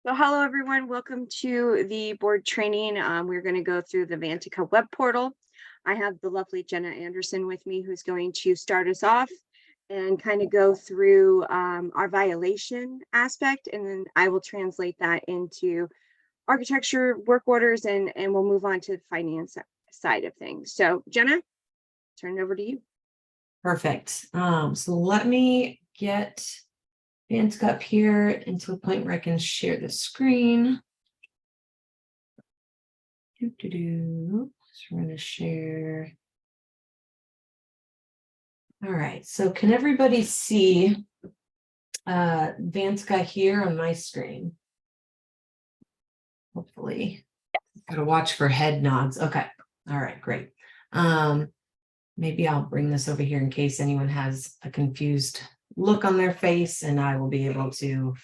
So hello everyone, welcome to the board training. We're going to go through the Vantaca web portal. I have the lovely Jenna Anderson with me who's going to start us off and kind of go through our violation aspect, and then I will translate that into architecture work orders and we'll move on to the finance side of things. So Jenna, turn it over to you. Perfect. So let me get Vantaca up here into a point where I can share the screen. So we're going to share. All right. So can everybody see Vantaca here on my screen? Hopefully. Gotta watch for head nods. Okay. All right, great. Maybe I'll bring this over here in case anyone has a confused look on their face, and I will be able to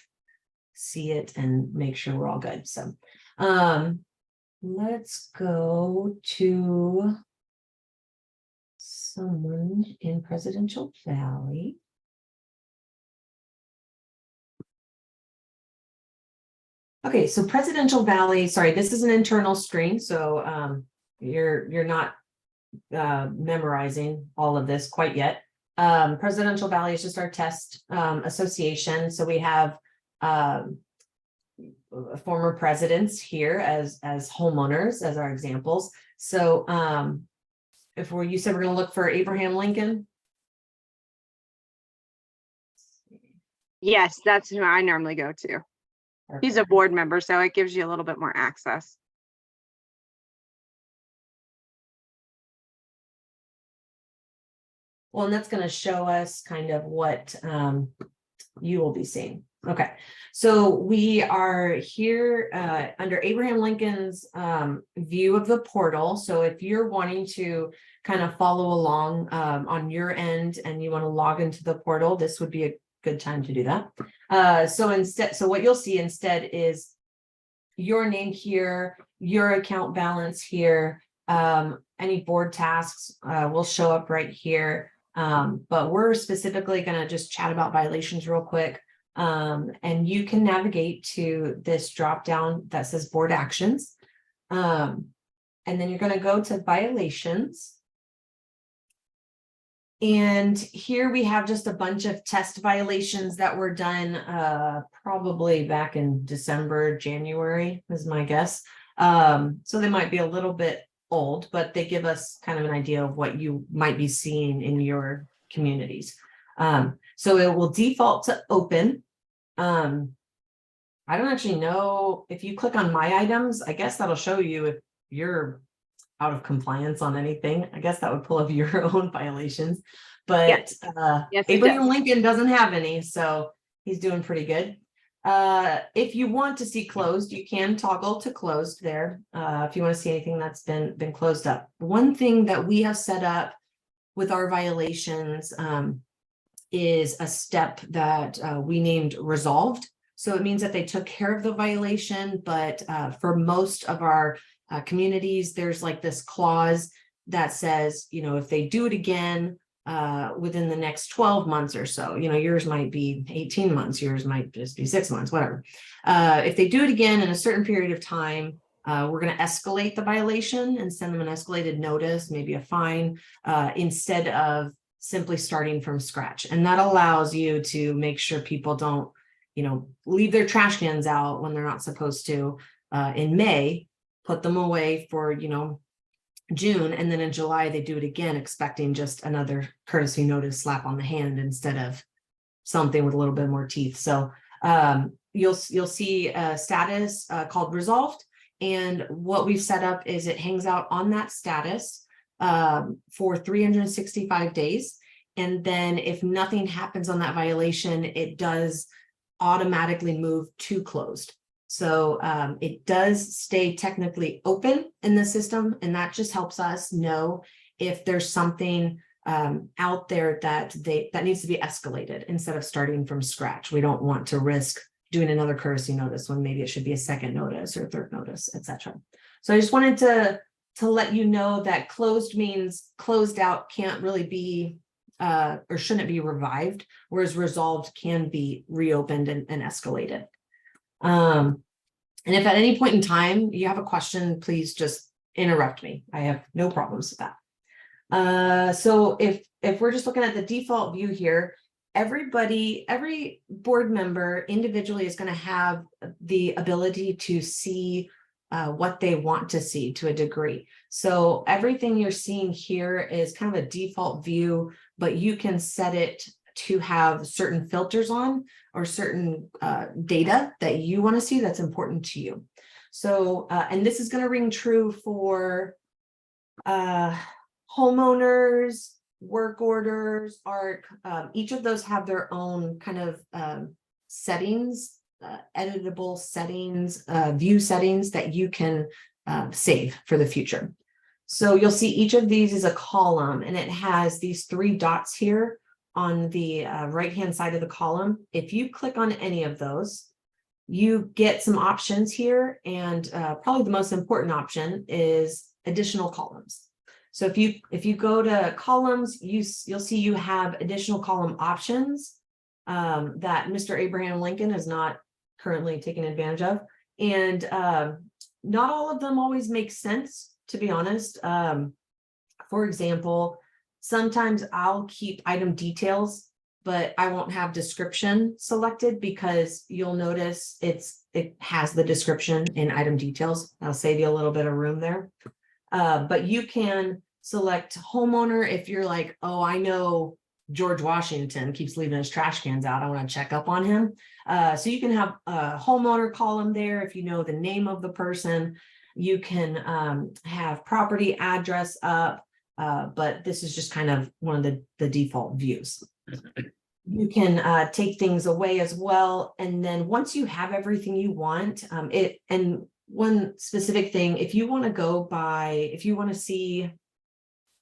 see it and make sure we're all good. So let's go to someone in Presidential Valley. Okay, so Presidential Valley, sorry, this is an internal screen, so you're not memorizing all of this quite yet. Presidential Valley is just our test association. So we have former presidents here as homeowners as our examples. So you said we're going to look for Abraham Lincoln. Yes, that's who I normally go to. Perfect. He's a board member, so it gives you a little bit more access. Well, and that's going to show us kind of what you will be seeing. Okay, so we are here under Abraham Lincoln's view of the portal. So if you're wanting to kind of follow along on your end and you want to log into the portal, this would be a good time to do that. So what you'll see instead is your name here, your account balance here, any board tasks will show up right here. But we're specifically going to just chat about violations real quick. And you can navigate to this drop down that says board actions. And then you're going to go to violations. And here we have just a bunch of test violations that were done probably back in December, January is my guess. So they might be a little bit old, but they give us kind of an idea of what you might be seeing in your communities. So it will default to open. I don't actually know if you click on my items, I guess that'll show you if you're out of compliance on anything. I guess that would pull up your own violations, but yes. Yes, Abraham Lincoln doesn't have any, so he's doing pretty good. If you want to see closed, you can toggle to closed there. If you want to see anything that's been closed up. One thing that we have set up with our violations is a step that we named resolved. So it means that they took care of the violation, but for most of our communities, there's like this clause that says, if they do it again, within the next 12 months or so, yours might be 18 months, yours might just be 6 months, whatever. If they do it again in a certain period of time, we're going to escalate the violation and send them an escalated notice, maybe a fine, instead of simply starting from scratch. And that allows you to make sure people don't, leave their trash cans out when they're not supposed to in May, put them away for, June, and then in July they do it again, expecting just another courtesy notice slap on the hand instead of something with a little bit more teeth. So you'll see a status called resolved, and what we've set up is it hangs out on that status for 365 days, and then if nothing happens on that violation, it does automatically move to closed. So it does stay technically open in the system, and that just helps us know if there's something out there that needs to be escalated instead of starting from scratch. We don't want to risk doing another courtesy notice when maybe it should be a second notice or third notice, etc. So I just wanted to let you know that closed means closed out can't really be or shouldn't be revived, whereas resolved can be reopened and escalated. And if at any point in time you have a question, please just interrupt me. I have no problems with that. So if we're just looking at the default view here, every board member individually is going to have the ability to see what they want to see to a degree. So everything you're seeing here is kind of a default view, but you can set it to have certain filters on or certain data that you want to see that's important to you. So, and this is going to ring true for homeowners, work orders, ARC. Each of those have their own kind of settings, editable settings, view settings that you can save for the future. So you'll see each of these is a column, and it has these 3 dots here on the right-hand side of the column. If you click on any of those, you get some options here, and probably the most important option is additional columns. So if you go to columns, you'll see you have additional column options that Mr. Abraham Lincoln is not currently taking advantage of, and not all of them always make sense, to be honest. For example, sometimes I'll keep item details, but I won't have description selected because you'll notice it has the description in item details. I'll save you a little bit of room there. But you can select homeowner if you're like, oh, I know George Washington keeps leaving his trash cans out. I want to check up on him. So you can have a homeowner column there if you know the name of the person. You can have property address up. But this is just kind of one of the default views. You can take things away as well. And then once you have everything you want, and one specific thing, if you want to see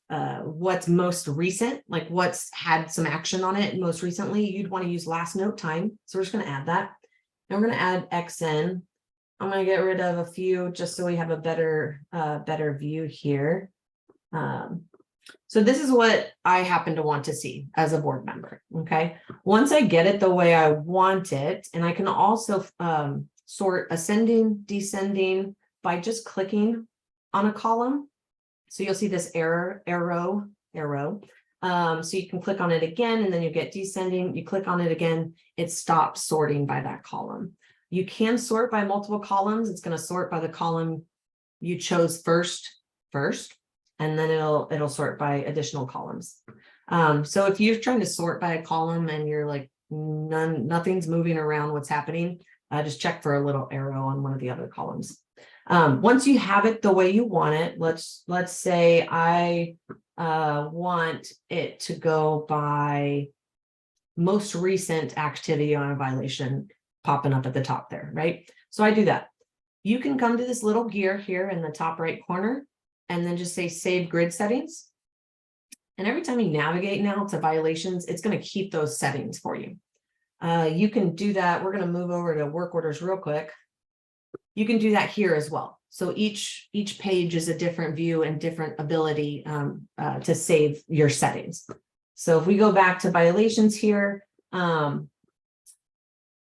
what's most recent, like what's had some action on it most recently, you'd want to use last note time. So we're just going to add that. And we're going to add XN. I'm going to get rid of a few just so we have a better view here. So this is what I happen to want to see as a board member. Okay. Once I get it the way I want it, and I can also sort ascending, descending by just clicking on a column. So you'll see this arrow. So you can click on it again, and then you get descending. You click on it again, it stops sorting by that column. You can sort by multiple columns. It's going to sort by the column you chose first, and then it'll sort by additional columns. So if you're trying to sort by a column and you're like, nothing's moving around, what's happening, just check for a little arrow on one of the other columns. Once you have it the way you want it, let's say I want it to go by most recent activity on a violation popping up at the top there, right? So I do that. You can come to this little gear here in the top right corner and then just say save grid settings. And every time you navigate now to violations, it's going to keep those settings for you. You can do that. We're going to move over to work orders real quick. You can do that here as well. So each page is a different view and different ability to save your settings. So if we go back to violations here,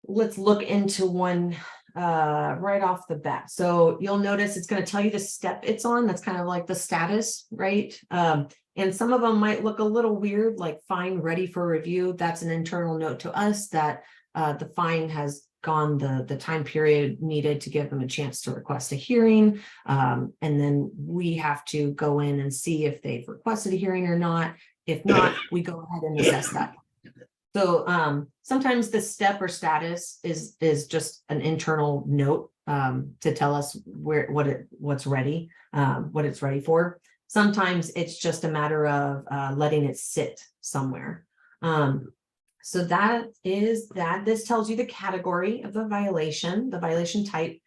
let's look into one right off the bat. So you'll notice it's going to tell you the step it's on. That's kind of like the status, right? And some of them might look a little weird, like fine, ready for review. That's an internal note to us that the fine has gone the time period needed to give them a chance to request a hearing. And then we have to go in and see if they've requested a hearing or not. If not, we go ahead and assess that. So sometimes the step or status is just an internal note to tell us what's ready, what it's ready for. Sometimes it's just a matter of letting it sit somewhere. So that is that. This tells you the category of the violation type,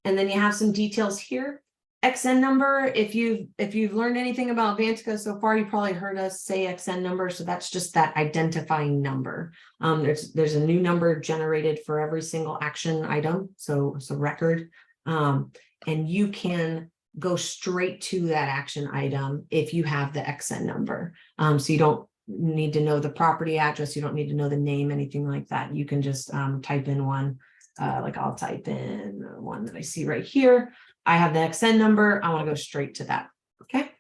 and then you have some details here. XN number, if you've learned anything about Vantaca so far, you probably heard us say XN number. So that's just that identifying number. There's a new number generated for every single action item. So it's a record. And you can go straight to that action item if you have the XN number. So you don't need to know the property address. You don't need to know the name, anything like that. You can just type in one. like I'll type in one that I see right here. I have the XN number. I want to go straight to that. Okay.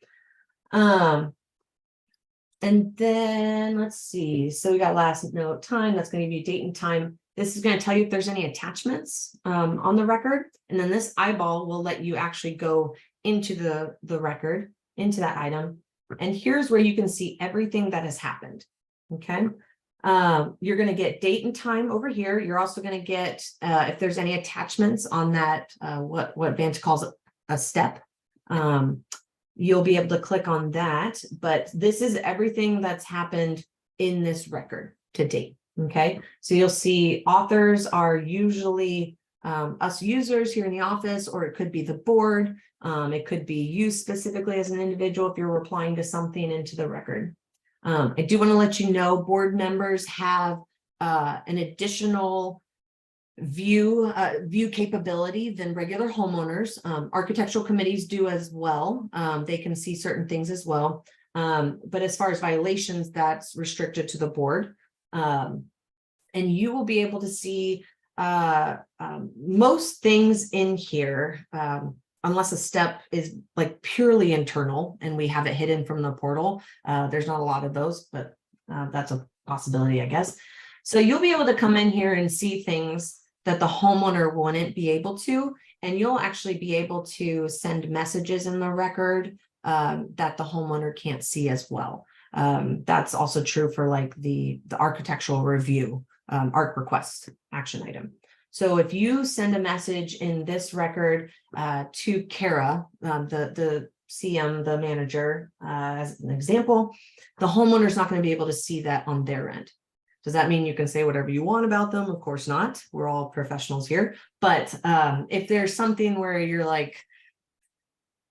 And then let's see. So we got last note time. That's going to give you date and time. This is going to tell you if there's any attachments on the record. And then this eyeball will let you actually go into the record, into that item. And here's where you can see everything that has happened. Okay. You're going to get date and time over here. You're also going to get if there's any attachments on that, what Vantaca calls a step. You'll be able to click on that, but this is everything that's happened in this record to date. Okay, so you'll see authors are usually us users here in the office, or it could be the board. It could be you specifically as an individual if you're replying to something into the record. I do want to let you know board members have an additional view capability than regular homeowners. Architectural committees do as well. They can see certain things as well. But as far as violations, that's restricted to the board. And you will be able to see most things in here, unless a step is like purely internal and we have it hidden from the portal. There's not a lot of those, but that's a possibility, I guess. So you'll be able to come in here and see things that the homeowner wouldn't be able to, and you'll actually be able to send messages in the record that the homeowner can't see as well. That's also true for like the architectural review, ARC request action item. So if you send a message in this record to Carra, the CM, the manager, as an example, the homeowner is not going to be able to see that on their end. Does that mean you can say whatever you want about them? Of course not. We're all professionals here. But if there's something where you're like,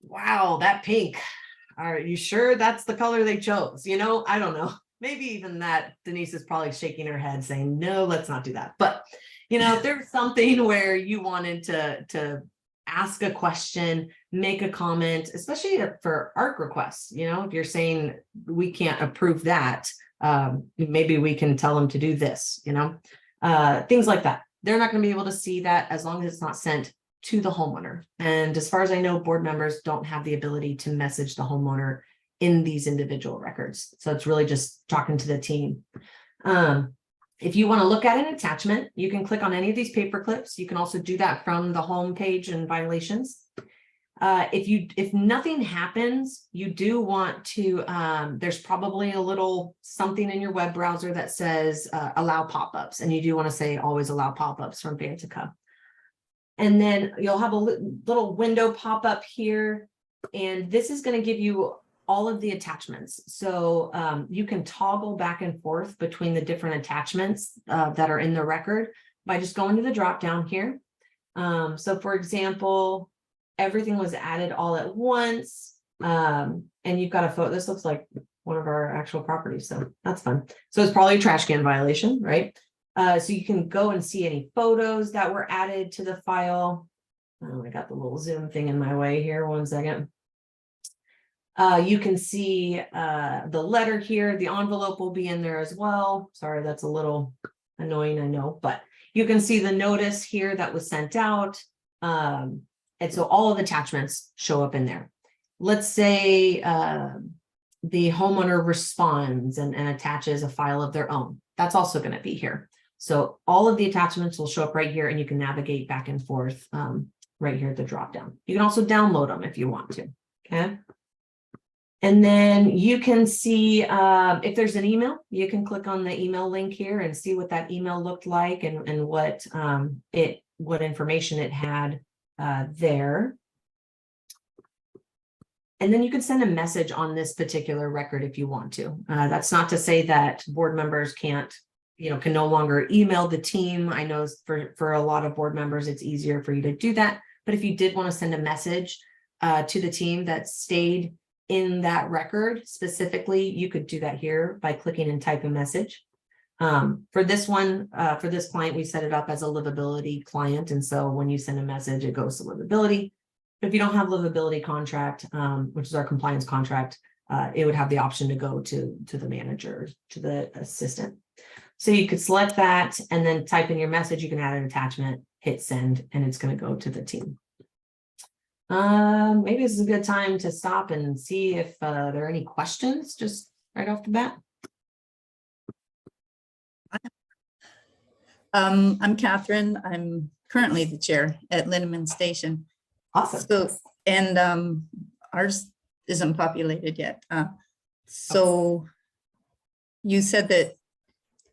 wow, that pink, are you sure that's the color they chose? You know, I don't know. Maybe even that Denise is probably shaking her head saying, no, let's not do that. But, you know, if there's something where you wanted to ask a question, make a comment, especially for ARC requests, you know, if you're saying we can't approve that, maybe we can tell them to do this, you know, things like that. They're not going to be able to see that as long as it's not sent to the homeowner. And as far as I know, board members don't have the ability to message the homeowner in these individual records. So it's really just talking to the team. If you want to look at an attachment, you can click on any of these paper clips. You can also do that from the home page and violations. If nothing happens, you do want to, there's probably a little something in your web browser that says allow pop-ups, and you do want to say always allow pop-ups from Vantaca. And then you'll have a little window pop up here, and this is going to give you all of the attachments. So you can toggle back and forth between the different attachments that are in the record by just going to the drop down here. So for example, everything was added all at once. And you've got a photo. This looks like one of our actual properties, so that's fun. So it's probably a trash can violation, right? So you can go and see any photos that were added to the file. Oh, I got the little zoom thing in my way here. 1 second. You can see the letter here. The envelope will be in there as well. Sorry, that's a little annoying, I know, but you can see the notice here that was sent out. And so all of the attachments show up in there. Let's say the homeowner responds and attaches a file of their own. That's also going to be here. So all of the attachments will show up right here, and you can navigate back and forth right here at the drop down. You can also download them if you want to. Okay. And then you can see if there's an email, you can click on the email link here and see what that email looked like and what information it had there. And then you can send a message on this particular record if you want to. That's not to say that board members can't, can no longer email the team. I know for a lot of board members, it's easier for you to do that. But if you did want to send a message to the team that stayed in that record specifically, you could do that here by clicking and type a message. For this one, for this client, we set it up as a livability client. And so when you send a message, it goes to livability. But if you don't have livability contract, which is our compliance contract, it would have the option to go to the manager, to the assistant. So you could select that and then type in your message. You can add an attachment, hit send, and it's going to go to the team. Maybe this is a good time to stop and see if there are any questions just right off the bat. I'm Catherine. I'm currently the chair at Lindeman Station. Awesome. So, and ours isn't populated yet. So you said that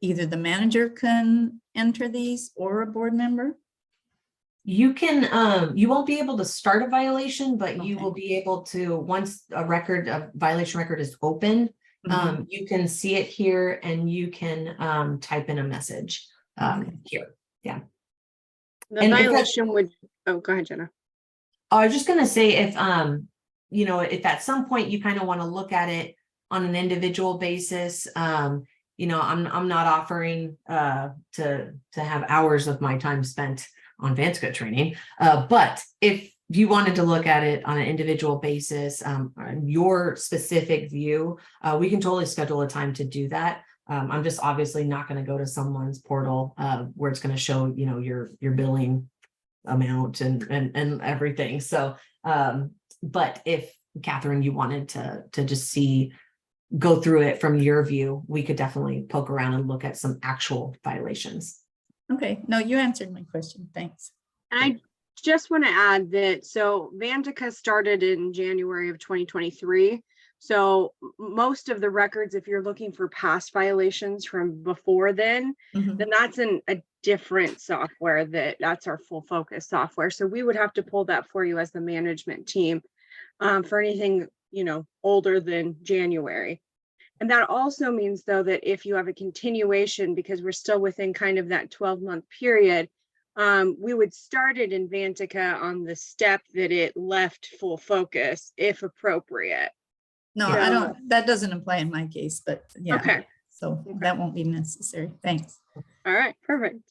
either the manager can enter these or a board member? You can, you won't be able to start a violation, but you Okay. will be able to, once a violation record is open, you can see it here and you can type in a message here. Yeah. The And if that- violation would, oh, go ahead, Jenna. I was just gonna say if you know, if at some point you kind of want to look at it on an individual basis, you know, I'm not offering to have hours of my time spent on Vantaca training, but if you wanted to look at it on an individual basis, your specific view, we can totally schedule a time to do that. I'm just obviously not going to go to someone's portal where it's going to show, you know, your billing amount and everything. So, but if Catherine, you wanted to just go through it from your view, we could definitely poke around and look at some actual violations. Okay, no, you answered my question. Thanks. And I just want to add that, so Vantaca started in January of 2023. So most of the records, if you're looking for past violations from before then that's a different software that's our full focus software. So we would have to pull that for you as the management team for anything, you know, older than January. And that also means, though, that if you have a continuation, because we're still within kind of that 12-month period, we would start it in Vantaca on the step that it left full focus, if appropriate. No, Yeah. I don't, that doesn't apply in my case, but yeah. Okay. So Okay. that won't be necessary. Thanks. All right, perfect.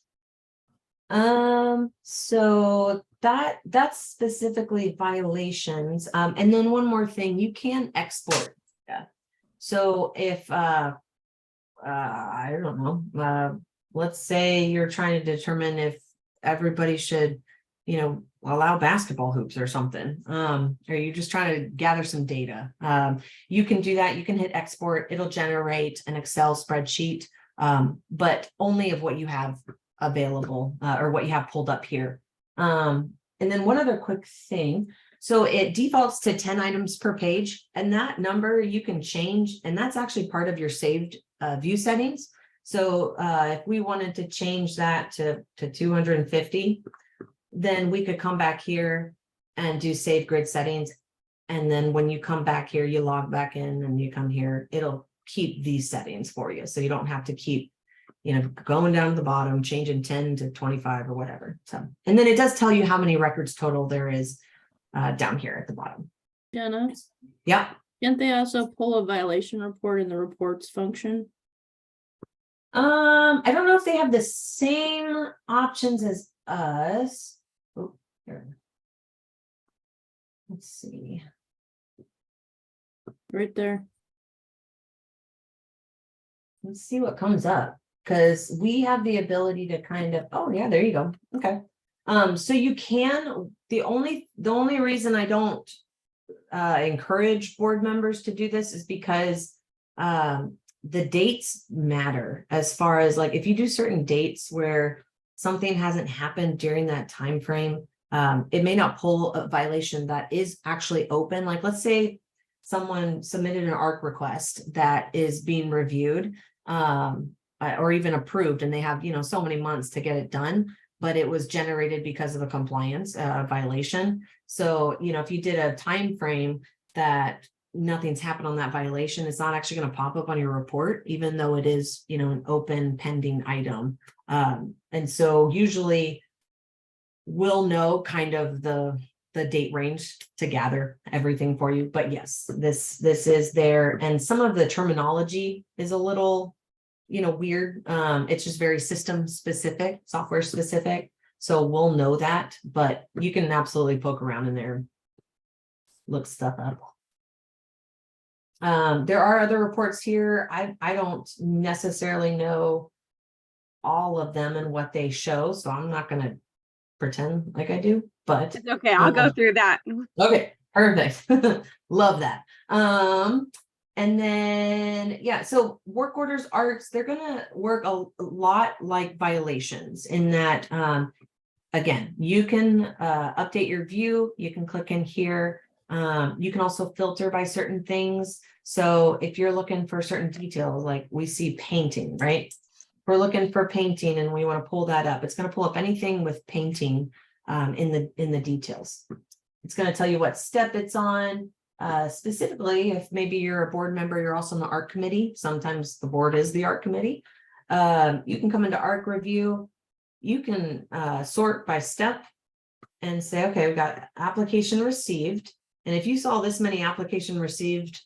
So that's specifically violations. And then one more thing, you can export. Yeah. So if I don't know, let's say you're trying to determine if everybody should, you know, allow basketball hoops or something, or you're just trying to gather some data, you can do that. You can hit export. It'll generate an Excel spreadsheet, but only of what you have available or what you have pulled up here. And then one other quick thing. So it defaults to 10 items per page, and that number you can change, and that's actually part of your saved view settings. So if we wanted to change that to 250, then we could come back here and do save grid settings. And then when you come back here, you log back in and you come here, it'll keep these settings for you. So you don't have to keep, you know, going down to the bottom, changing 10 to 25 or whatever. So, and then it does tell you how many records total there is down here at the bottom. Jenna, Yeah. can't they also pull a violation report in the reports function? I don't know if they have the same options as us. Oh, here. Let's see. Right there. Let's see what comes up, because we have the ability to kind of, oh yeah, there you go. Okay. So you can, the only reason I don't encourage board members to do this is because the dates matter, as far as like if you do certain dates where something hasn't happened during that time frame, it may not pull a violation that is actually open. Like let's say someone submitted an ARC request that is being reviewed or even approved, and they have, you know, so many months to get it done, but it was generated because of a compliance violation. So, you know, if you did a time frame that nothing's happened on that violation, it's not actually going to pop up on your report, even though it is, you know, an open pending item. And so usually we'll know kind of the date range to gather everything for you. But yes, this is there. And some of the terminology is a little, you know, weird. It's just very system specific, software specific. So we'll know that, but you can absolutely poke around in there, look stuff up. There are other reports here. I don't necessarily know all of them and what they show, so I'm not gonna pretend like I do, but It's okay. I'll go through that. okay, perfect. Love that. And then, yeah, so work orders ARCs, they're gonna work a lot like violations in that, again, you can update your view, you can click in here. You can also filter by certain things. So if you're looking for certain details, like we see painting, right? We're looking for painting and we want to pull that up. It's going to pull up anything with painting in the details. It's going to tell you what step it's on. Specifically, if maybe you're a board member, you're also on the ARC committee. Sometimes the board is the ARC committee. You can come into ARC review. You can sort by step and say, okay, we've got application received. And if you saw this many application received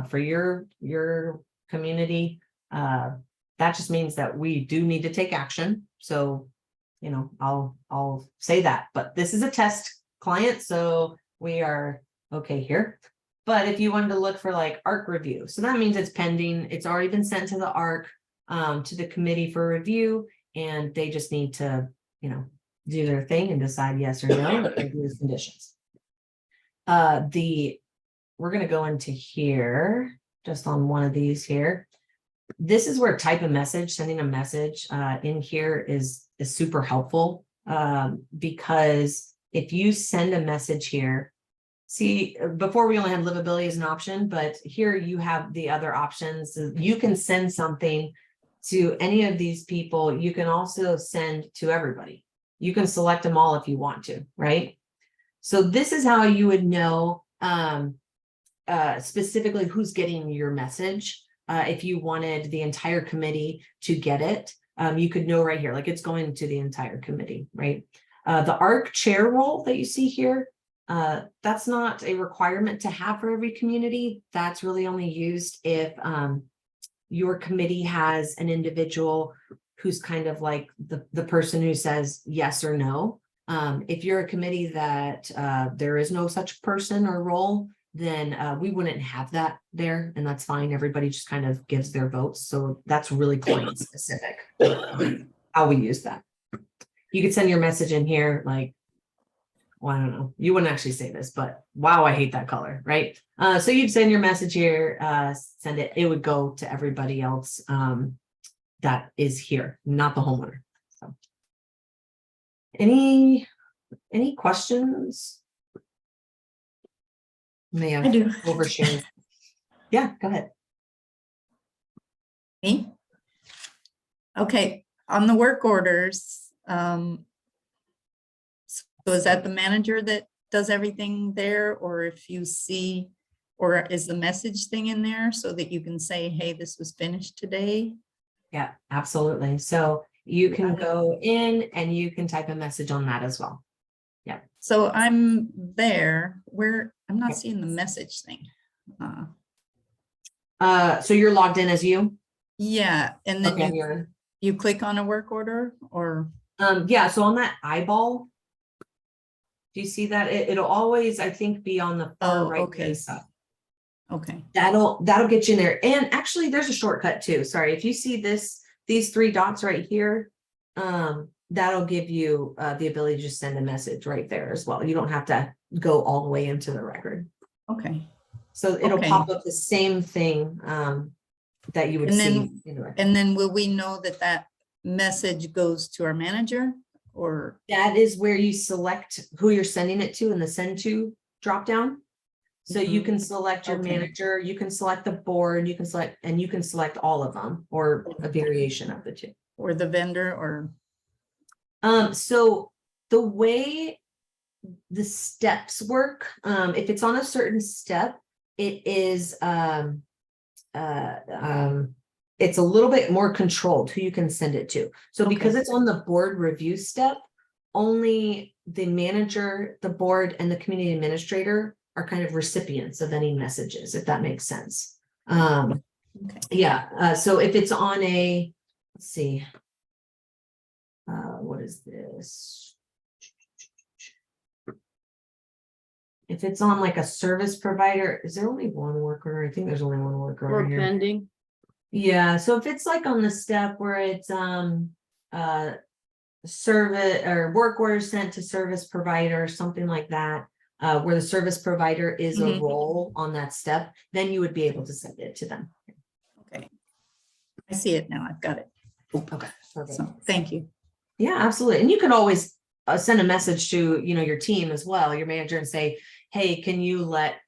for your community, that just means that we do need to take action. So, you know, I'll say that, but this is a test client, so we are okay here. But if you wanted to look for like ARC review, so that means it's pending. It's already been sent to the ARC, to the committee for review, and they just need to, you know, do their thing and decide yes or no and do the conditions. We're going to go into here just on one of these here. This is where type a message, sending a message in here is super helpful, because if you send a message here, see, before we only had livability as an option, but here you have the other options. You can send something to any of these people. You can also send to everybody. You can select them all if you want to, right? So this is how you would know specifically who's getting your message. If you wanted the entire committee to get it, you could know right here, like it's going to the entire committee, right? The ARC chair role that you see here, that's not a requirement to have for every community. That's really only used if your committee has an individual who's kind of like the person who says yes or no. If you're a committee that there is no such person or role, then we wouldn't have that there, and that's fine. Everybody just kind of gives their votes. So that's really client specific how we use that. You could send your message in here like, well, I don't know, you wouldn't actually say this, but wow, I hate that color, right? So you'd send your message here, send it, it would go to everybody else that is here, not the homeowner. So any questions? May have I do. overshared. Yeah, go ahead. Me? Okay, on the work orders, so is that the manager that does everything there, or if you see, or is the message thing in there so that you can say, hey, this was finished today? Yeah, absolutely. So you can go in and you can type a message on that as well. Yeah. So I'm there where I'm not seeing the message thing. So you're logged in as you? Yeah, and then Okay, you click on a work order, or yeah, so on that eyeball, do you see that? It'll always, I think, be on the far right okay. face up. Okay. That'll get you in there. And actually there's a shortcut too. Sorry, if you see these three dots right here, that'll give you the ability to just send a message right there as well. You don't have to go all the way into the record. Okay. So it'll pop up the same thing that you would see. And then will we know that that message goes to our manager, or? That is where you select who you're sending it to in the send to drop down. So you can select your manager, you can select the board, you can select all of them, or a variation of the two. Or the vendor, or? So the way the steps work, if it's on a certain step, it is it's a little bit more controlled who you can send it to. So because it's on the board review step, only the manager, the board, and the community administrator are kind of recipients of any messages, if that makes sense. Yeah. So if it's on a, let's see, what is this? If it's on like a service provider, is there only one work order? I think there's only one work order Or here. pending. Yeah, so if it's like on the step where it's service or work order sent to service provider or something like that, where the service provider is a Mhm. role on that step, then you would be able to send it to them. Okay. I see it now. I've got it. Okay, perfect. So thank you. Yeah, absolutely. And you can always send a message to, your team as well, your manager, and say, hey, can you let,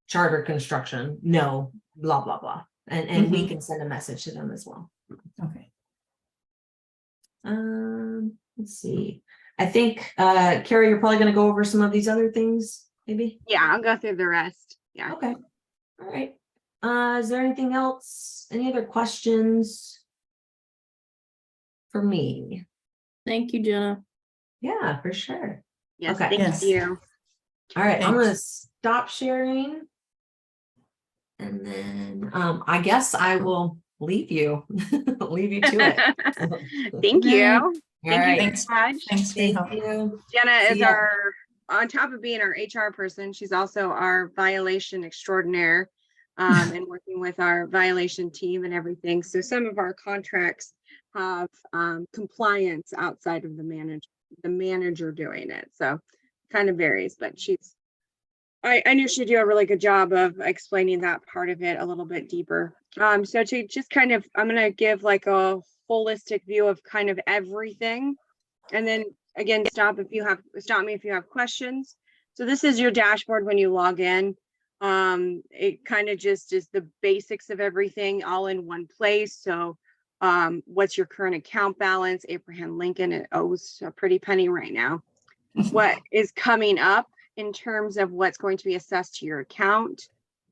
Charter Construction know, blah, blah, blah. And we can send a message to them as well. Okay. Let's see. I think, Carrie, you're probably going to go over some of these other things, maybe? Yeah, I'll go through the rest. Yeah. Okay. All right. Is there anything else? Any other questions for me? Thank you, Jenna. Yeah, for sure. Yes, Okay. thank Yes. you. All right, I'm gonna Thanks. stop sharing. And then I guess I will leave you, leave you to it. Thank you. All Thank you right. Thanks. very much. Thanks for your Thank help. you. Jenna is See ya. on top of being our HR person, she's also our violation extraordinaire, and working with our violation team and everything. So some of our contracts have compliance outside of the manager doing it. So kind of varies, but I knew she'd do a really good job of explaining that part of it a little bit deeper. So to just kind of, I'm going to give like a holistic view of kind of everything. And then again, stop me if you have questions. So this is your dashboard when you log in. It kind of just is the basics of everything all in one place. So what's your current account balance? Abraham Lincoln, it owes a pretty penny right now. What is coming up in terms of what's going to be assessed to your account.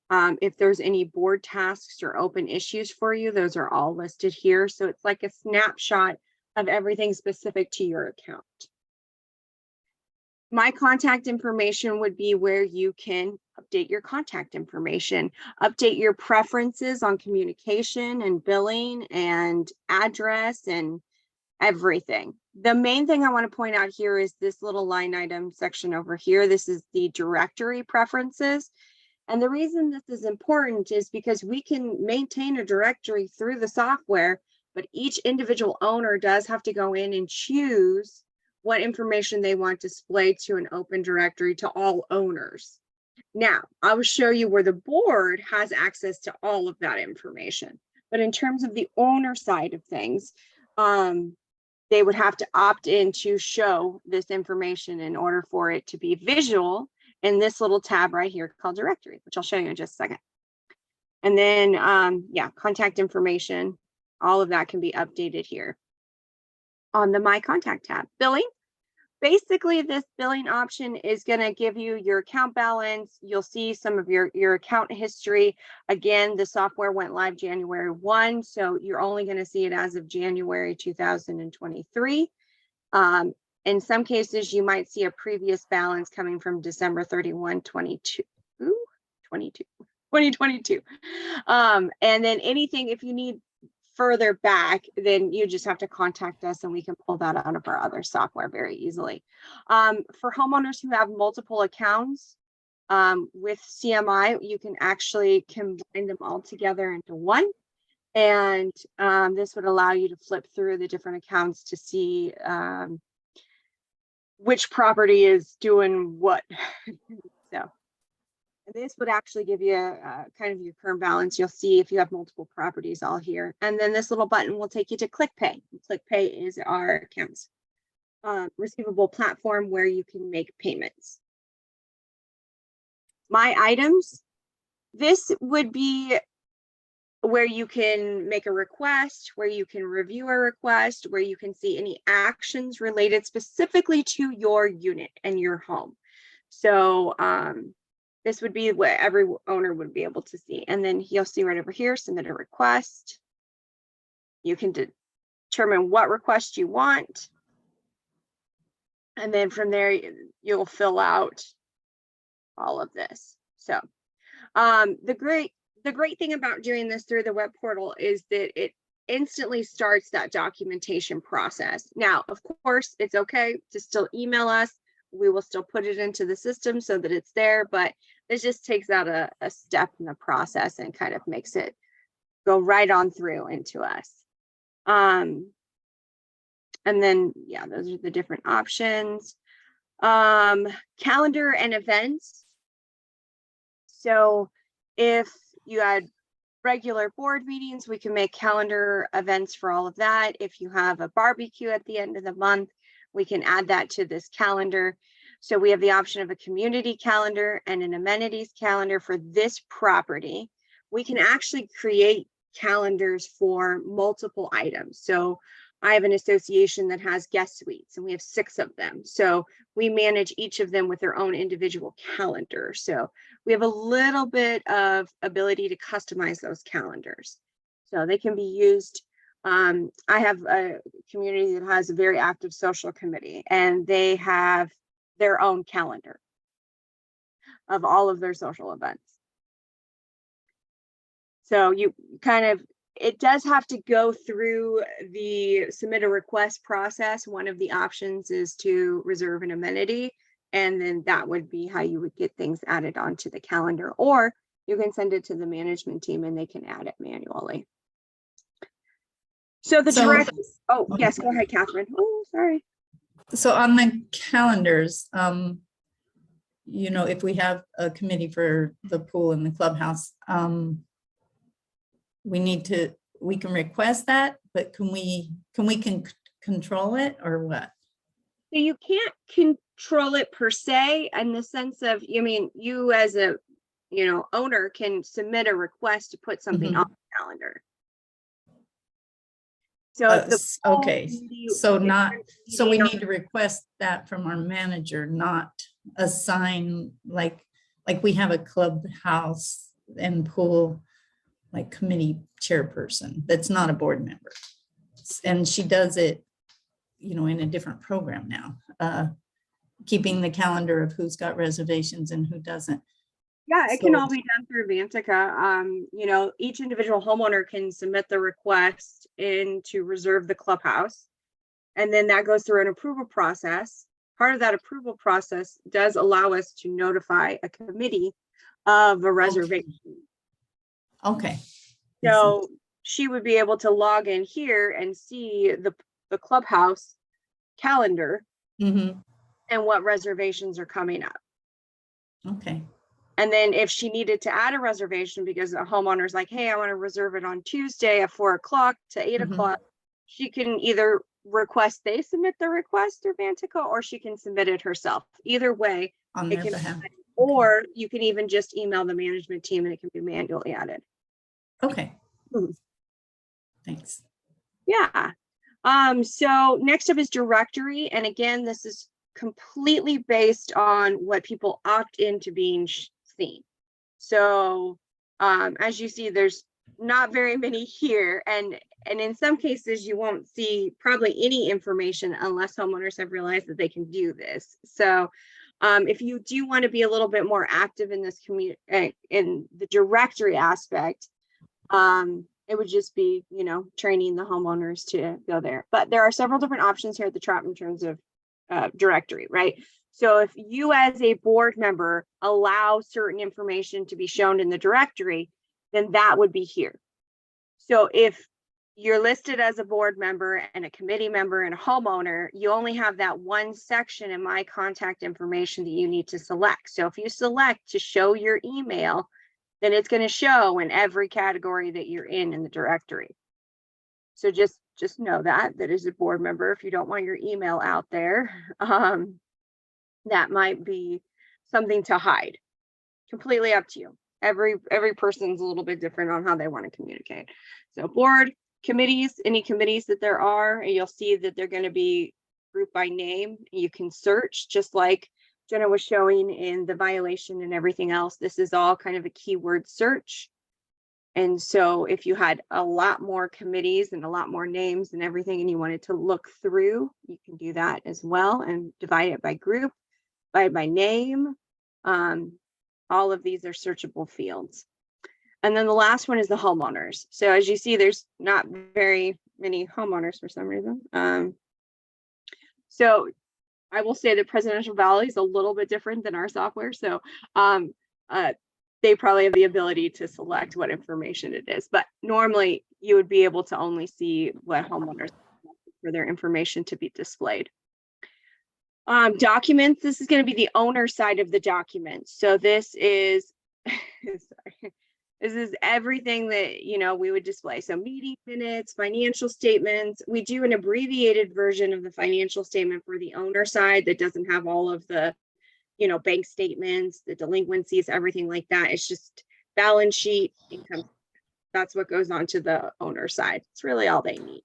If there's any board tasks or open issues for you, those are all listed here. So it's like a snapshot of everything specific to your account. My contact information would be where you can update your contact information, update your preferences on communication and billing and address and everything. The main thing I want to point out here is this little line item section over here. This is the directory preferences. And the reason this is important is because we can maintain a directory through the software, but each individual owner does have to go in and choose what information they want displayed to an open directory to all owners. Now, I will show you where the board has access to all of that information. But in terms of the owner side of things, they would have to opt in to show this information in order for it to be visual in this little tab right here called directory, which I'll show you in just a second. And then, yeah, contact information, all of that can be updated here on the My Contact tab. Billing. Basically, this billing option is going to give you your account balance. You'll see some of your account history. Again, the software went live January 1, so you're only going to see it as of January 2023. In some cases, you might see a previous balance coming from December 31, 2022. And then anything, if you need further back, then you just have to contact us and we can pull that out of our other software very easily. For homeowners who have multiple accounts with CMI, you can actually combine them all together into one. And this would allow you to flip through the different accounts to see which property is doing what. So this would actually give you kind of your current balance. You'll see if you have multiple properties all here. And then this little button will take you to ClickPay. ClickPay is our accounts receivable platform where you can make payments. My items, this would be where you can make a request, where you can review a request, where you can see any actions related specifically to your unit and your home. So this would be what every owner would be able to see. And then you'll see right over here, submit a request. You can determine what request you want. And then from there, you'll fill out all of this. So the great thing about doing this through the web portal is that it instantly starts that documentation process. Now, of course, it's okay to still email us. We will still put it into the system so that it's there, but it just takes out a step in the process and kind of makes it go right on through into us. And then, yeah, those are the different options. Calendar and events. So if you had regular board meetings, we can make calendar events for all of that. If you have a barbecue at the end of the month, we can add that to this calendar. So we have the option of a community calendar and an amenities calendar for this property. We can actually create calendars for multiple items. So I have an association that has guest suites and we have 6 of them. So we manage each of them with their own individual calendar. So we have a little bit of ability to customize those calendars. So they can be used. I have a community that has a very active social committee and they have their own calendar of all of their social events. So you kind of, it does have to go through the submit a request process. One of the options is to reserve an amenity, and then that would be how you would get things added onto the calendar, or you can send it to the management team and they can add it manually. So the direct, oh yes, go ahead, Catherine. Oh, sorry. So on the calendars, you know, if we have a committee for the pool and the clubhouse, we can request that, but can we control it or what? So you can't control it per se in the sense of, I mean, you as a, owner can submit a request to put something on the calendar. So if the okay, so we need to request that from our manager, not assign like we have a clubhouse and pool like committee chairperson that's not a board member, and she does it, in a different program now, keeping the calendar of who's got reservations and who doesn't. Yeah, it can all be done through Vantaca. Each individual homeowner can submit the request in to reserve the clubhouse, and then that goes through an approval process. Part of that approval process does allow us to notify a committee of a reservation. Okay. So she would be able to log in here and see the clubhouse calendar and what reservations are coming up. Okay. And then if she needed to add a reservation because a homeowner's like, hey, I want to reserve it on Tuesday at 4 o'clock to 8 o'clock, she can either request they submit the request through Vantaca, or she can submit it herself. Either way, On their behalf. Or you can even just email the management team and it can be manually added. Okay. Thanks. Yeah. So next up is directory. And again, this is completely based on what people opt into being seen. So as you see, there's not very many here. And in some cases, you won't see probably any information unless homeowners have realized that they can do this. So if you do want to be a little bit more active in this community, in the directory aspect, it would just be, training the homeowners to go there. But there are several different options here at the top in terms of directory, right? So if you as a board member allow certain information to be shown in the directory, then that would be here. So if you're listed as a board member and a committee member and a homeowner, you only have that one section in my contact information that you need to select. So if you select to show your email, then it's going to show in every category that you're in the directory. So just know that as a board member, if you don't want your email out there, that might be something to hide. Completely up to you. Every person's a little bit different on how they want to communicate. So board, committees, any committees that there are, and you'll see that they're going to be grouped by name. You can search just like Jenna was showing in the violation and everything else. This is all kind of a keyword search. And so if you had a lot more committees and a lot more names and everything, and you wanted to look through, you can do that as well and divide it by group, by name. All of these are searchable fields. And then the last one is the homeowners. So as you see, there's not very many homeowners for some reason. So I will say that Presidential Valley is a little bit different than our software. So they probably have the ability to select what information it is. But normally you would be able to only see what homeowners for their information to be displayed. Documents, this is going to be the owner side of the document. So this is, sorry, this is everything that, you know, we would display. So meeting minutes, financial statements. We do an abbreviated version of the financial statement for the owner side that doesn't have all of the, you know, bank statements, the delinquencies, everything like that. It's just balance sheet, income. That's what goes on to the owner side. It's really all they need.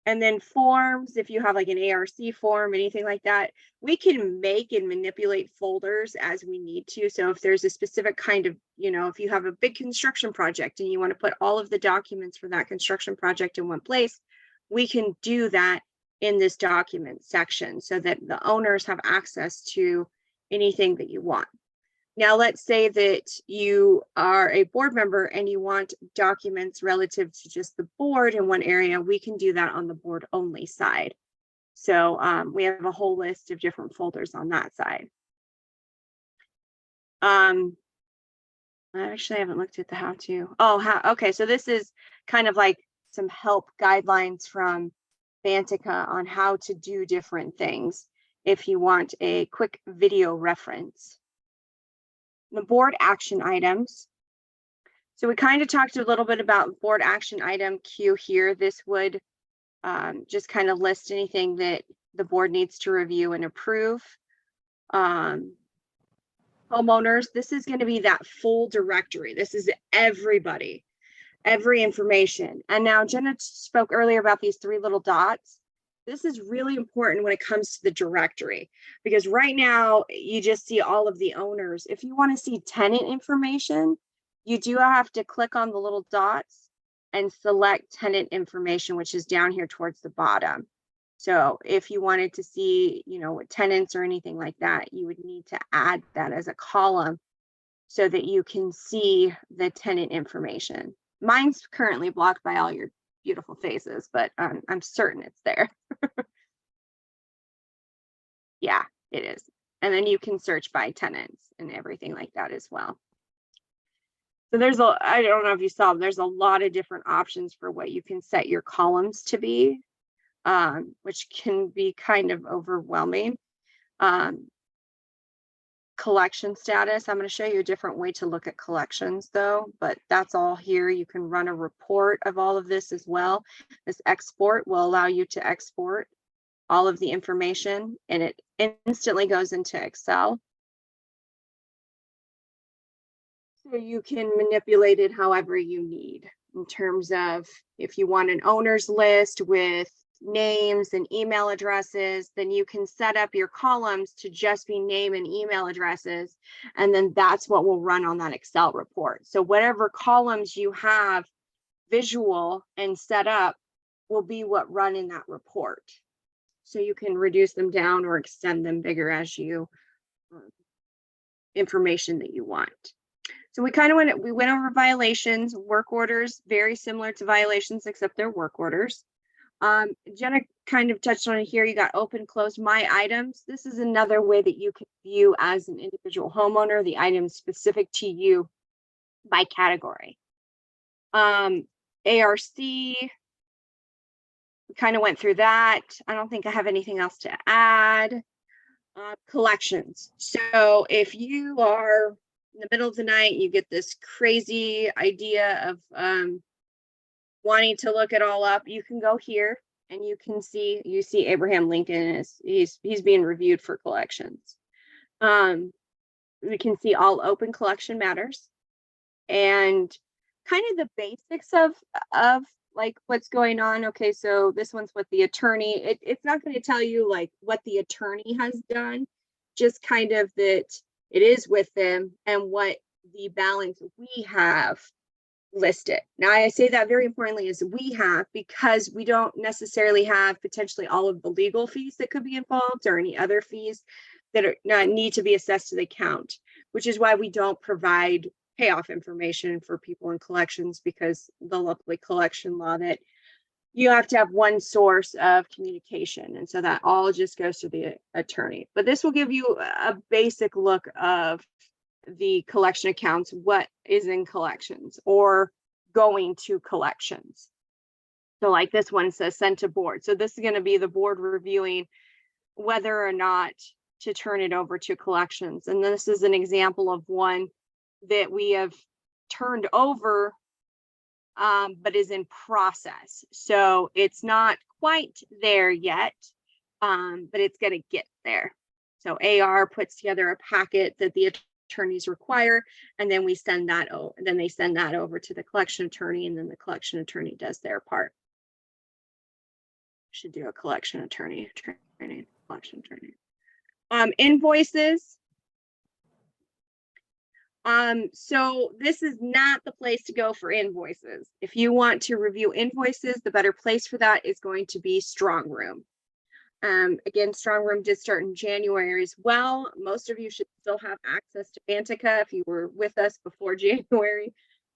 And then forms, if you have like an ARC form, anything like that, we can make and manipulate folders as we need to. So if there's a specific kind of, you know, if you have a big construction project and you want to put all of the documents for that construction project in one place, we can do that in this document section so that the owners have access to anything that you want. Now, let's say that you are a board member and you want documents relative to just the board in one area. We can do that on the board only side. So we have a whole list of different folders on that side. I actually haven't looked at the how to. Oh, okay. So this is kind of like some help guidelines from Vantaca on how to do different things if you want a quick video reference. The board action items. So we kind of talked a little bit about board action item queue here. This would just kind of list anything that the board needs to review and approve. Homeowners, this is going to be that full directory. This is everybody, every information. And now Jenna spoke earlier about these three little dots. This is really important when it comes to the directory, because right now you just see all of the owners. If you want to see tenant information, you do have to click on the little dots and select tenant information, which is down here towards the bottom. So if you wanted to see, you know, tenants or anything like that, you would need to add that as a column so that you can see the tenant information. Mine's currently blocked by all your beautiful faces, but I'm certain it's there. Yeah, it is. And then you can search by tenants and everything like that as well. So there's I don't know if you saw, there's a lot of different options for what you can set your columns to be, which can be kind of overwhelming. Collection status. I'm going to show you a different way to look at collections though, but that's all here. You can run a report of all of this as well. This export will allow you to export all of the information and it instantly goes into Excel. So you can manipulate it however you need in terms of if you want an owner's list with names and email addresses, then you can set up your columns to just be name and email addresses. And then that's what will run on that Excel report. So whatever columns you have visual and set up will be what run in that report. So you can reduce them down or extend them bigger as you information that you want. So we kind of went over violations, work orders, very similar to violations, except they're work orders. Jenna kind of touched on it here. You got open, close, my items. This is another way that you can view as an individual homeowner, the items specific to you by category. ARC, we kind of went through that. I don't think I have anything else to add. Collections. So if you are in the middle of the night, you get this crazy idea of wanting to look it all up, you can go here and you can see, you see Abraham Lincoln is he's being reviewed for collections. We can see all open collection matters and kind of the basics of like what's going on. Okay, so this one's with the attorney. It's not going to tell you like what the attorney has done, just kind of that it is with them and what the balance we have listed. Now, I say that very importantly is we have, because we don't necessarily have potentially all of the legal fees that could be involved or any other fees that are need to be assessed to the account, which is why we don't provide payoff information for people in collections, because the lovely collection law that you have to have one source of communication. And so that all just goes to the attorney. But this will give you a basic look of the collection accounts, what is in collections or going to collections. So like this one says sent to board. So this is going to be the board reviewing whether or not to turn it over to collections. And this is an example of one that we have turned over, but is in process. So it's not quite there yet, but it's going to get there. So AR puts together a packet that the attorneys require, and then we send that over. Then they send that over to the collection attorney, and then the collection attorney does their part. Should do a collection attorney training, collection attorney. Invoices. So this is not the place to go for invoices. If you want to review invoices, the better place for that is going to be Strong Room. Again, Strong Room did start in January as well. Most of you should still have access to Vantaca if you were with us before January.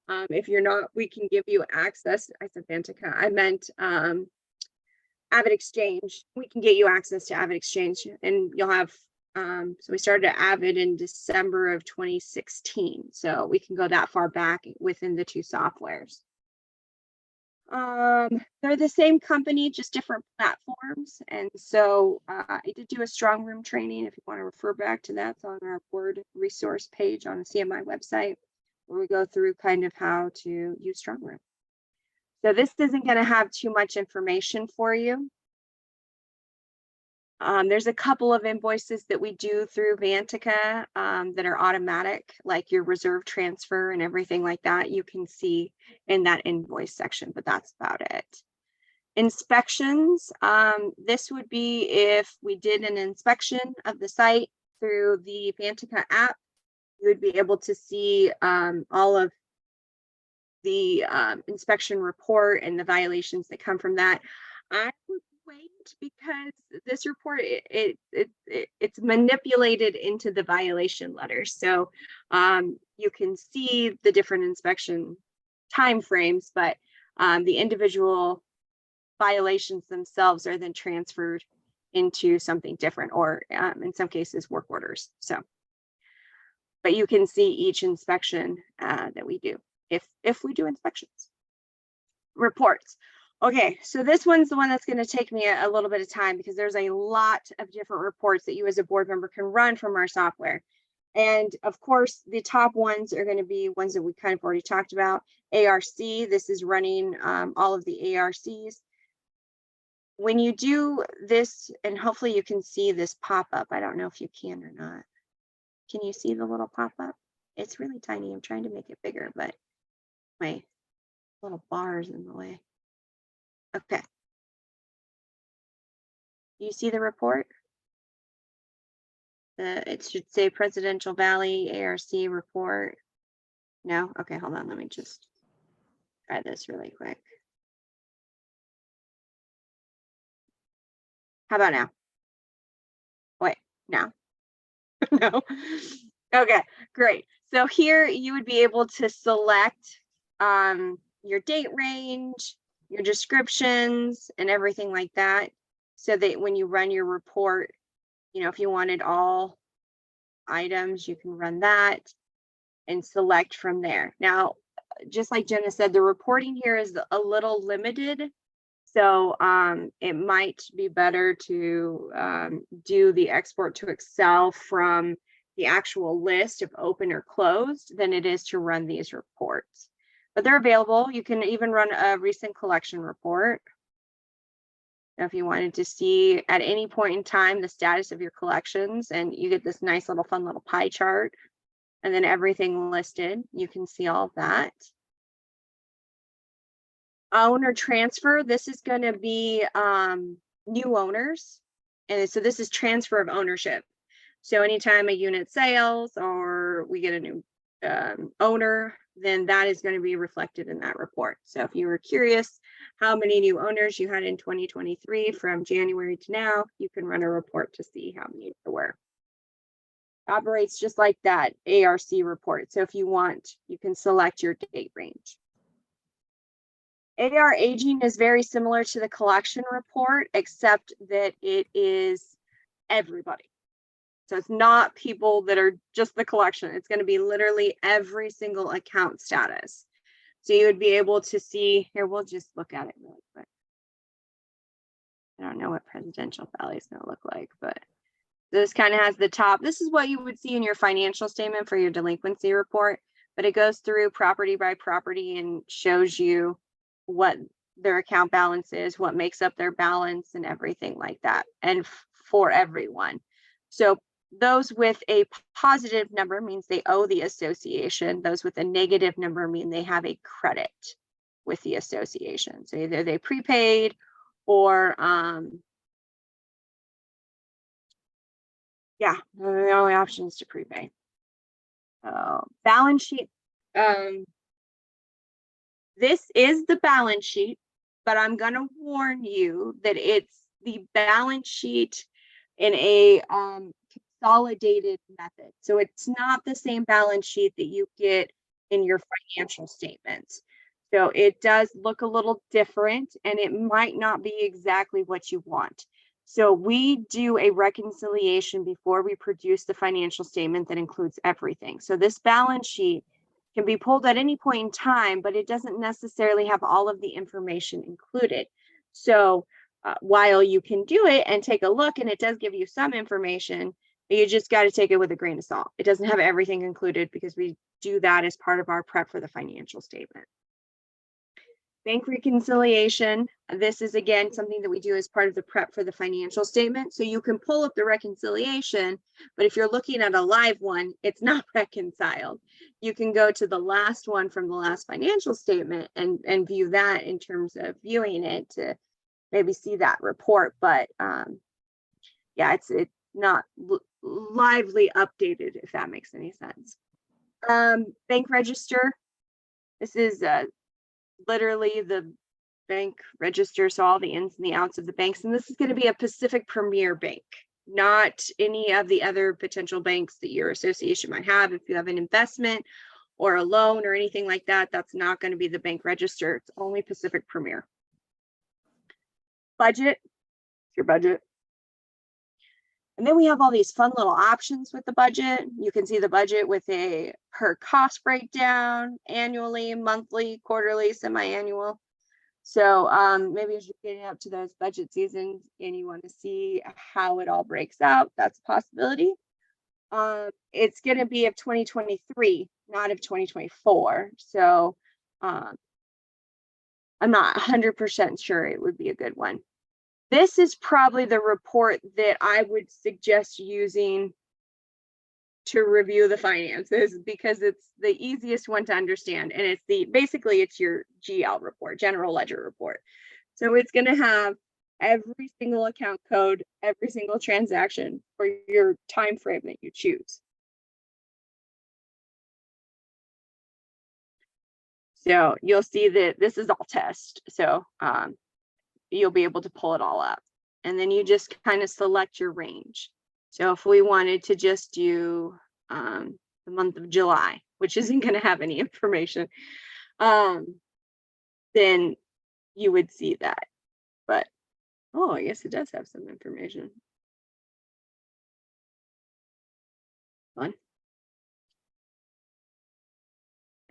If you're not, we can give you access. I said Vantaca, I meant Avid Exchange. We can get you access to Avid Exchange, and you'll have so we started at Avid in December of 2016. So we can go that far back within the two softwares. They're the same company, just different platforms. And so I did do a Strong Room training. If you want to refer back to that, it's on our board resource page on the CMI website, where we go through kind of how to use Strong Room. So this isn't going to have too much information for you. There's a couple of invoices that we do through Vantaca that are automatic, like your reserve transfer and everything like that. You can see in that invoice section, but that's about it. Inspections. This would be if we did an inspection of the site through the Vantaca app, you would be able to see all of the inspection report and the violations that come from that. I would wait because this report it's manipulated into the violation letter, so you can see the different inspection timeframes, but the individual violations themselves are then transferred into something different, or in some cases work orders. So but you can see each inspection that we do if we do inspections. Reports. Okay, so this one's the one that's going to take me a little bit of time, because there's a lot of different reports that you as a board member can run from our software. And of course, the top ones are going to be ones that we kind of already talked about. ARC, this is running all of the ARCs. When you do this, and hopefully you can see this pop up. I don't know if you can or not. Can you see the little pop up? It's really tiny. I'm trying to make it bigger, but my little bar is in the way. Okay. Do you see the report? It should say Presidential Valley ARC report. No? Okay, hold on. Let me just try this really quick. How about now? Wait, now? No. Okay, great. So here you would be able to select your date range, your descriptions, and everything like that, so that when you run your report, you know, if you wanted all items, you can run that and select from there. Now, just like Jenna said, the reporting here is a little limited. So it might be better to do the export to Excel from the actual list of open or closed than it is to run these reports. But they're available. You can even run a recent collection report. Now, if you wanted to see at any point in time the status of your collections, and you get this nice little fun little pie chart, and then everything listed, you can see all of that. Owner transfer, this is going to be new owners. And so this is transfer of ownership. So anytime a unit sales or we get a new owner, then that is going to be reflected in that report. So if you were curious how many new owners you had in 2023 from January to now, you can run a report to see how many there were. Operates just like that ARC report. So if you want, you can select your date range. AR aging is very similar to the collection report, except that it is everybody. So it's not people that are just the collection. It's going to be literally every single account status. So you would be able to see here. We'll just look at it really quick. I don't know what Presidential Valley is going to look like, but this kind of has the top. This is what you would see in your financial statement for your delinquency report, but it goes through property by property and shows you what their account balance is, what makes up their balance and everything like that, and for everyone. So those with a positive number means they owe the association. Those with a negative number mean they have a credit with the association. So either they prepaid or yeah, the only option is to prepay. Balance sheet. This is the balance sheet, but I'm going to warn you that it's the balance sheet in a consolidated method. So it's not the same balance sheet that you get in your financial statements. So it does look a little different, and it might not be exactly what you want. So we do a reconciliation before we produce the financial statement that includes everything. So this balance sheet can be pulled at any point in time, but it doesn't necessarily have all of the information included. So while you can do it and take a look, and it does give you some information, you just got to take it with a grain of salt. It doesn't have everything included because we do that as part of our prep for the financial statement. Bank reconciliation. This is again something that we do as part of the prep for the financial statement. So you can pull up the reconciliation, but if you're looking at a live one, it's not reconciled. You can go to the last one from the last financial statement and view that in terms of viewing it to maybe see that report. But yeah, it's not lively updated, if that makes any sense. Bank register. This is literally the bank register, so all the ins and the outs of the banks. And this is going to be a Pacific Premier Bank, not any of the other potential banks that your association might have. If you have an investment or a loan or anything like that, that's not going to be the bank register. It's only Pacific Premier. Budget, your budget. And then we have all these fun little options with the budget. You can see the budget with a per cost breakdown, annually, monthly, quarterly, semi-annual. So maybe as you're getting up to those budget seasons and you want to see how it all breaks out, that's a possibility. It's going to be of 2023, not of 2024. So I'm not 100% sure it would be a good one. This is probably the report that I would suggest using to review the finances because it's the easiest one to understand. And it's basically it's your GL report, general ledger report. So it's going to have every single account code, every single transaction for your time frame that you choose. So you'll see that this is all test. So you'll be able to pull it all up. And then you just kind of select your range. So if we wanted to just do the month of July, which isn't going to have any information, then you would see that. But, oh, I guess it does have some information. Fun.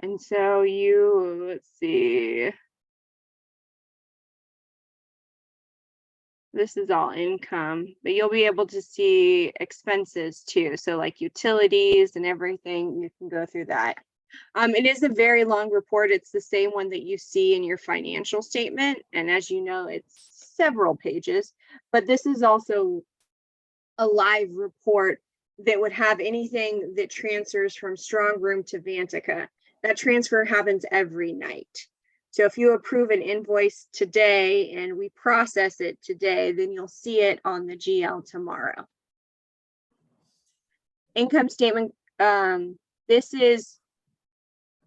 And so let's see. This is all income, but you'll be able to see expenses too. So like utilities and everything, you can go through that. It is a very long report. It's the same one that you see in your financial statement. And as you know, it's several pages, but this is also a live report that would have anything that transfers from Strong Room to Vantaca. That transfer happens every night. So if you approve an invoice today and we process it today, then you'll see it on the GL tomorrow. Income statement. This is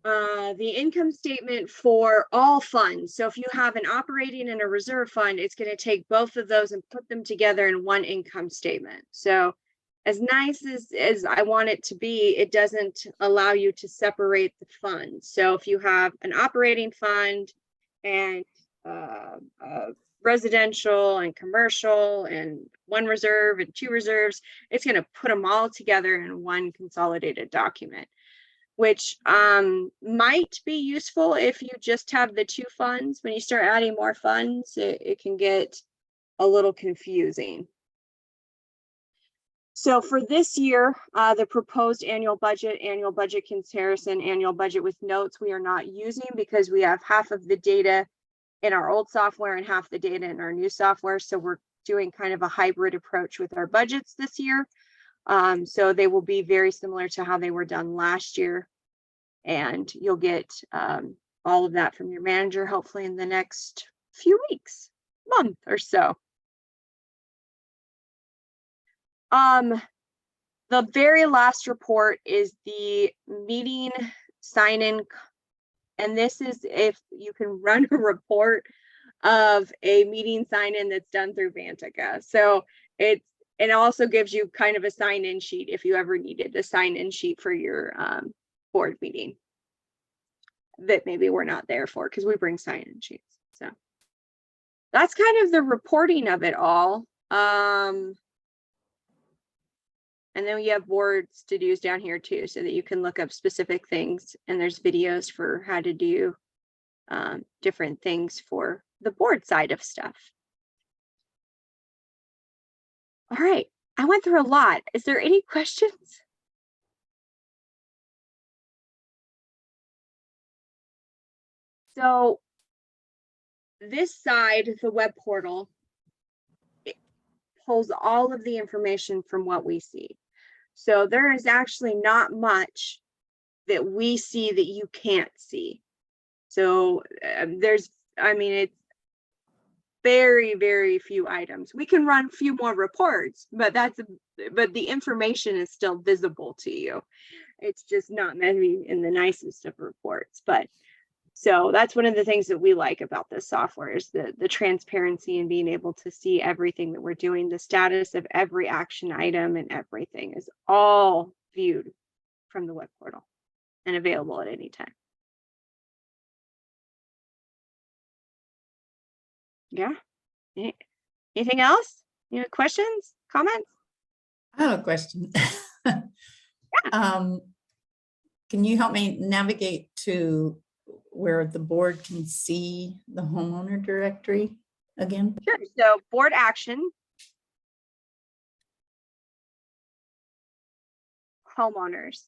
the income statement for all funds. So if you have an operating and a reserve fund, it's going to take both of those and put them together in one income statement. So as nice as I want it to be, it doesn't allow you to separate the funds. So if you have an operating fund and residential and commercial and one reserve and two reserves. It's going to put them all together in one consolidated document, which might be useful if you just have the two funds. When you start adding more funds, it can get a little confusing. So for this year, the proposed annual budget comparison, annual budget with notes, we are not using because we have half of the data in our old software and half the data in our new software. So we're doing kind of a hybrid approach with our budgets this year. So they will be very similar to how they were done last year. And you'll get all of that from your manager, hopefully in the next few weeks, month or so. The very last report is the meeting sign-in. And this is if you can run a report of a meeting sign-in that's done through Vantaca. So it also gives you kind of a sign-in sheet if you ever needed a sign-in sheet for your board meeting that maybe we're not there for, because we bring sign-in sheets. So that's kind of the reporting of it all. And then we have boards to do's down here too, so that you can look up specific things, and there's videos for how to do different things for the board side of stuff. All right, I went through a lot. Is there any questions? So this side, the web portal, it pulls all of the information from what we see. So there is actually not much that we see that you can't see. So it's very, very few items. We can run a few more reports, but the information is still visible to you. It's just not maybe in the nicest of reports, but so that's one of the things that we like about this software is the transparency and being able to see everything that we're doing. The status of every action item and everything is all viewed from the web portal and available at any time. Yeah. Anything else? Any questions, comments? I have a question. Can you help me navigate to where the board can see the homeowner directory again? Sure. So board action, homeowners.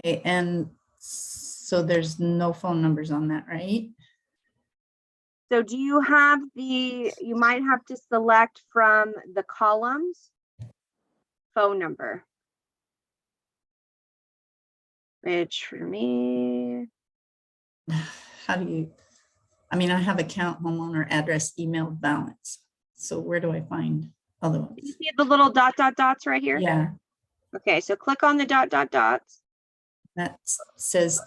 Okay, and so there's no phone numbers on that, right? So do you have you might have to select from the columns phone number, which for me, How do you, I mean, I have account, homeowner, address, email, balance. So where do I find other you ones? see the little dots right here? Yeah, Okay, so click on the dots. that says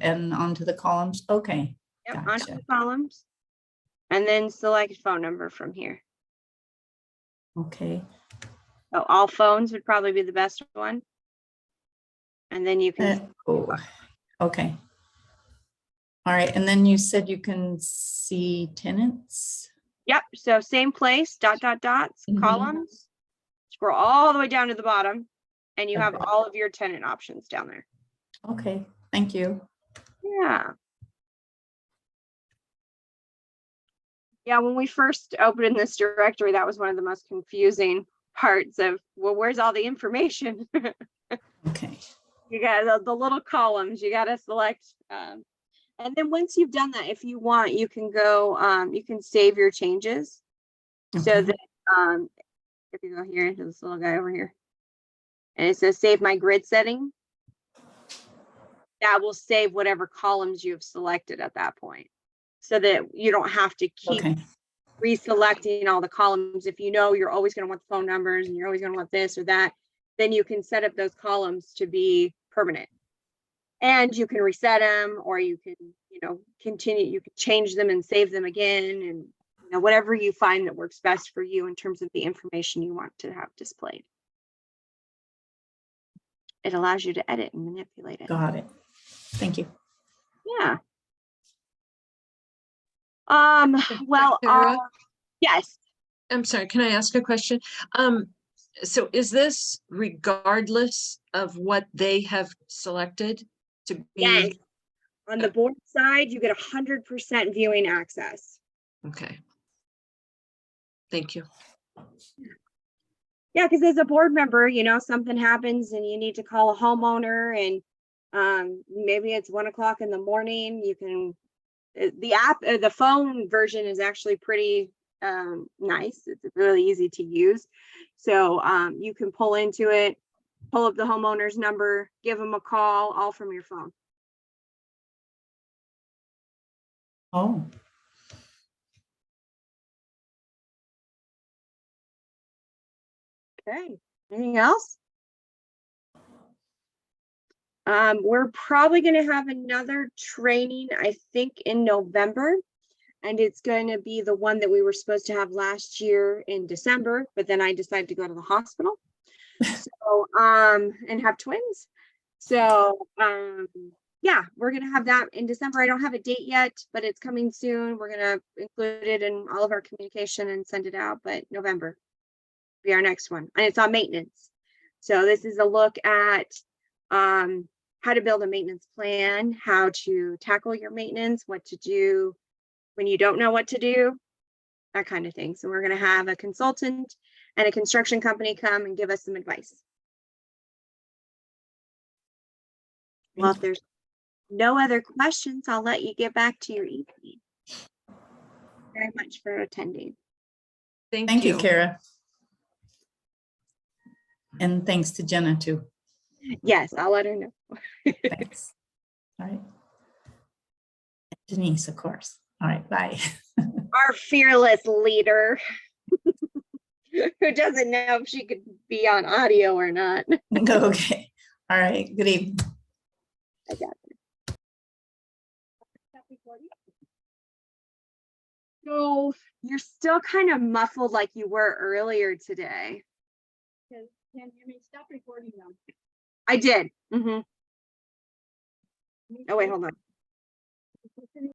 and onto the columns. Okay. Yep, onto Gotcha. the columns. And then select phone number from here. Okay. So all phones would probably be the best one. And then you can Okay. All right, and then you said you can see tenants. Yep. So same place, dots, Mhm. columns, scroll all the way down to the bottom, and you have Okay. all of your tenant options down there. Okay, thank you. Yeah. Yeah, when we first opened this directory, that was one of the most confusing parts of, well, where's all the information? Okay. You got the little columns, you got to select. And then once you've done that, if you want, you can go, you can save your changes. So Okay. that if you go here to this little guy over here, and it says save my grid setting, that will save whatever columns you've selected at that point, so that you don't have to keep reselecting all the columns. If you know you're always going to want the phone numbers and you're always going to want this or that, then you can set up those columns to be permanent. And you can reset them, or you can, continue, you can change them and save them again, and whatever you find that works best for you in terms of the information you want to have displayed. it allows you to edit and manipulate it. Got it. Thank you. Yeah. Well, Sarah? yes. I'm sorry, can I ask a question? So is this regardless of what they have selected to Yes. be? On the board side, you get 100% viewing access. Okay. Thank you. Yeah, because as a board member, you know, something happens and you need to call a homeowner, and maybe it's 1 o'clock in the morning. You can, the app, the phone version is actually pretty nice. It's really easy to use. So you can pull into it, pull up the homeowner's number, give them a call, all from your phone. Oh, Okay, anything else? We're probably going to have another training, I think, in November, and it's going to be the one that we were supposed to have last year in December, but then I decided to go to the hospital. So, and have twins. So, yeah, we're going to have that in December. I don't have a date yet, but it's coming soon. We're going to include it in all of our communication and send it out, but November will be our next one, and it's on maintenance. So this is a look at how to build a maintenance plan, how to tackle your maintenance, what to do when you don't know what to do, that kind of thing. So we're going to have a consultant and a construction company come and give us some advice. Well, if there's no other questions, I'll let you get back to your evening. Very much for attending. thank you, Kara. And thanks to Jenna too. Yes, I'll let her know. Thanks. All right. Denise, of course. All right, bye. Our fearless leader who doesn't know if she could be on audio or not. Okay. All right. Good evening. I got it. So you're still kind of muffled like you were earlier today. Can you hear me? Stop recording now. I did. Oh, wait, hold on.